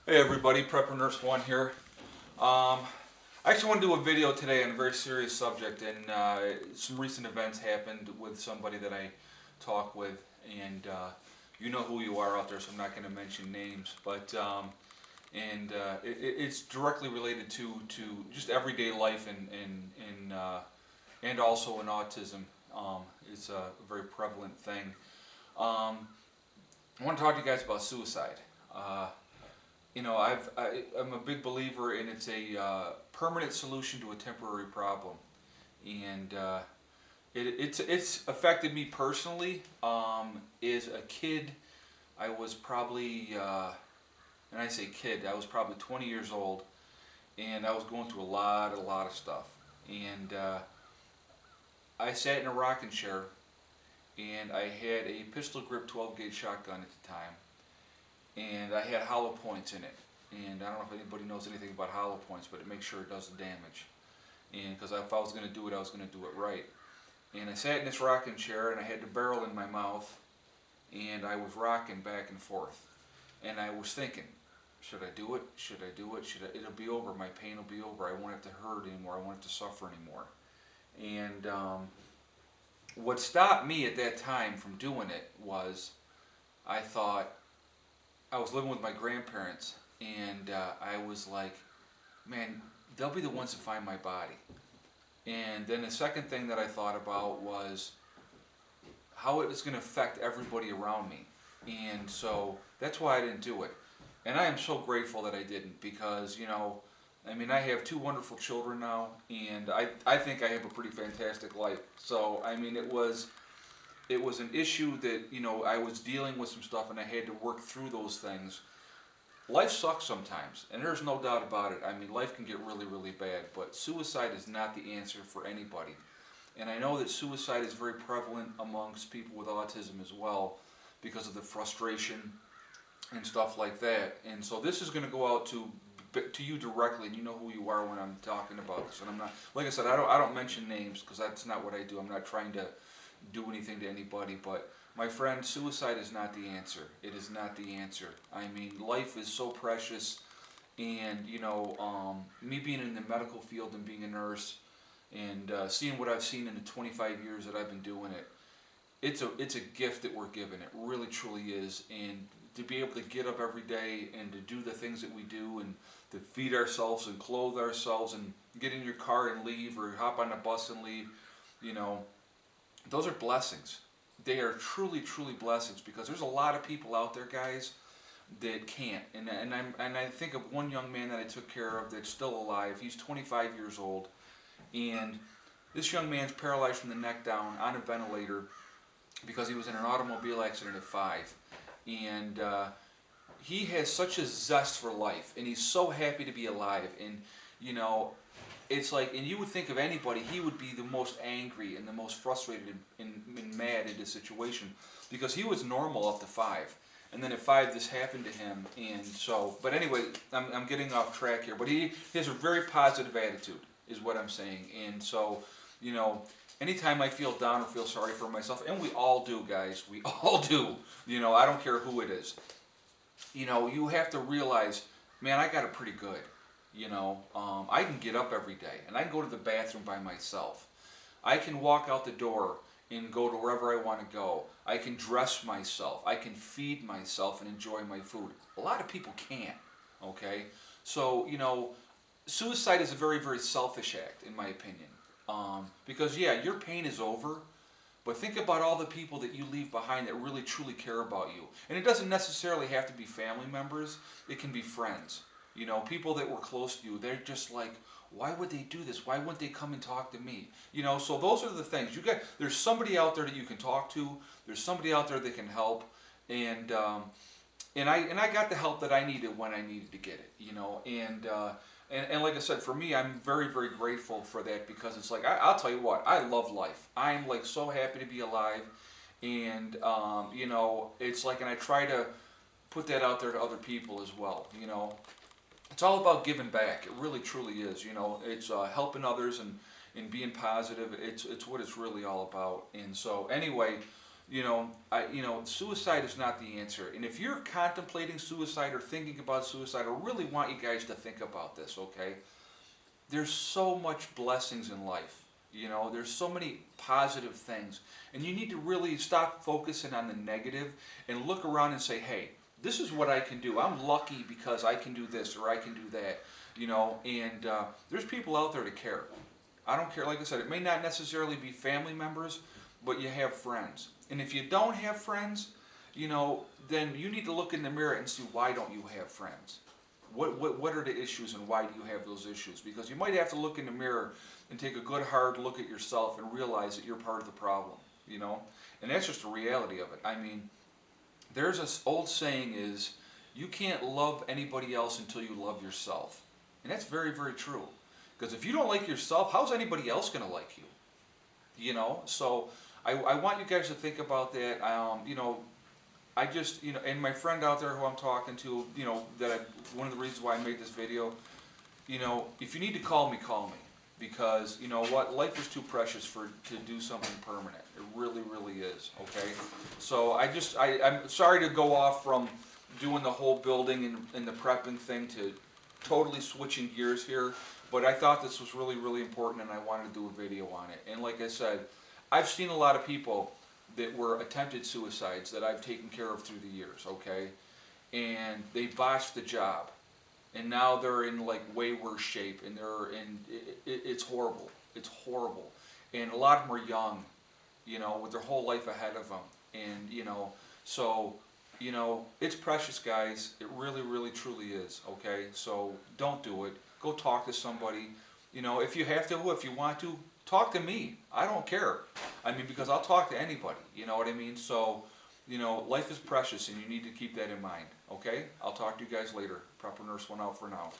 Hey everybody, Prepper Nurse One here. I actually want to do a video today on a very serious subject, and some recent events happened with somebody that I talk with, and you know who you are out there, so I'm not going to mention names, but it's directly related to just everyday life and also in autism. It's a very prevalent thing. Um, I want to talk to you guys about suicide. Uh, I'm a big believer in it's a permanent solution to a temporary problem, and it's affected me personally. As a kid, I was probably, and I say kid, I was probably 20 years old, and I was going through a lot of stuff, and I sat in a rocking chair, and I had a pistol grip 12 gauge shotgun at the time, and I had hollow points in it. And I don't know if anybody knows anything about hollow points, but it makes sure it does the damage. And because if I was going to do it, I was going to do it right. And I sat in this rocking chair, and I had the barrel in my mouth, and I was rocking back and forth. And I was thinking, should I do it? Should I do it? It'll be over. My pain will be over. I won't have to hurt anymore. I won't have to suffer anymore. And what stopped me at that time from doing it was I thought, I was living with my grandparents, and I was like, man, they'll be the ones to find my body. And then the second thing that I thought about was how it was going to affect everybody around me. And so that's why I didn't do it. And I am so grateful that I didn't because, I mean, I have two wonderful children now, and I think I have a pretty fantastic life. So, I mean, it was an issue that, I was dealing with some stuff and I had to work through those things. Life sucks sometimes, and there's no doubt about it. I mean, life can get really, really bad, but suicide is not the answer for anybody. And I know that suicide is very prevalent amongst people with autism as well because of the frustration and stuff like that. And so this is going to go out to you directly, and you know who you are when I'm talking about this. And I'm not, like I said, I don't mention names because that's not what I do. I'm not trying to do anything to anybody, but my friend, suicide is not the answer. It is not the answer. I mean, life is so precious, and me being in the medical field and being a nurse, and seeing what I've seen in the 25 years that I've been doing it, it's a gift that we're given. It really truly is, and to be able to get up every day and to do the things that we do, and to feed ourselves and clothe ourselves, and get in your car and leave, or hop on a bus and leave, you know, those are blessings. They are truly, truly blessings because there's a lot of people out there, guys, that can't. And I think of one young man that I took care of that's still alive. He's 25 years old, and this young man's paralyzed from the neck down on a ventilator because he was in an automobile accident at 5. And he has such a zest for life, and he's so happy to be alive. And you know, it's like, and you would think of anybody, he would be the most angry and the most frustrated and mad in this situation because he was normal up to 5. And then at 5, this happened to him. And so, but anyway, I'm getting off track here. But he has a very positive attitude, is what I'm saying. And so, you know, anytime I feel down or feel sorry for myself, and we all do, guys, we all do, I don't care who it is, you have to realize, man, I got it pretty good. I can get up every day and I can go to the bathroom by myself. I can walk out the door and go to wherever I want to go. I can dress myself. I can feed myself and enjoy my food. A lot of people can't, okay? So, suicide is a very, very selfish act, in my opinion. Because, yeah, your pain is over, but think about all the people that you leave behind that really truly care about you. And it doesn't necessarily have to be family members, it can be friends. People that were close to you, they're just like, why would they do this? Why wouldn't they come and talk to me? So those are the things. There's somebody out there that you can talk to, there's somebody out there that can help, and I got the help that I needed when I needed to get it. And like I said, for me, I'm very, very grateful for that because it's like, I'll tell you what, I love life. I'm like so happy to be alive. And, it's like, and I try to put that out there to other people as well. It's all about giving back. It really, truly is. It's helping others and being positive. It's what it's really all about. And so, anyway, suicide is not the answer. And if you're contemplating suicide or thinking about suicide, I really want you guys to think about this, okay? There's so much blessings in life. There's so many positive things. And you need to really stop focusing on the negative and look around and say, hey, this is what I can do. I'm lucky because I can do this or I can do that. And there's people out there to care. I don't care, like I said, it may not necessarily be family members, but you have friends. And if you don't have friends, then you need to look in the mirror and see, why don't you have friends? What are the issues and why do you have those issues? Because you might have to look in the mirror and take a good hard look at yourself and realize that you're part of the problem, And that's just the reality of it. I mean, there's this old saying is, you can't love anybody else until you love yourself. And that's very, very true. Because if you don't like yourself, how's anybody else going to like you? So I want you guys to think about that. I just, and my friend out there who I'm talking to, one of the reasons why I made this video, if you need to call me, because you know what, life is too precious to do something permanent. It really, really is. Okay, so I'm sorry to go off from doing the whole building and the prepping thing to totally switching gears here, but I thought this was really, really important, and I wanted to do a video on it. And like I said, I've seen a lot of people that were attempted suicides that I've taken care of through the years, okay? And they botched the job. And now they're in like way worse shape, and it's horrible. It's horrible. And a lot of them are young, with their whole life ahead of them. And, so, it's precious, guys. It really, really, truly is, okay? So don't do it. Go talk to somebody. If you have to, if you want to, talk to me. I don't care. I mean, because I'll talk to anybody. You know what I mean? So, life is precious, and you need to keep that in mind. Okay? I'll talk to you guys later. Proper Nurse 1 out for now.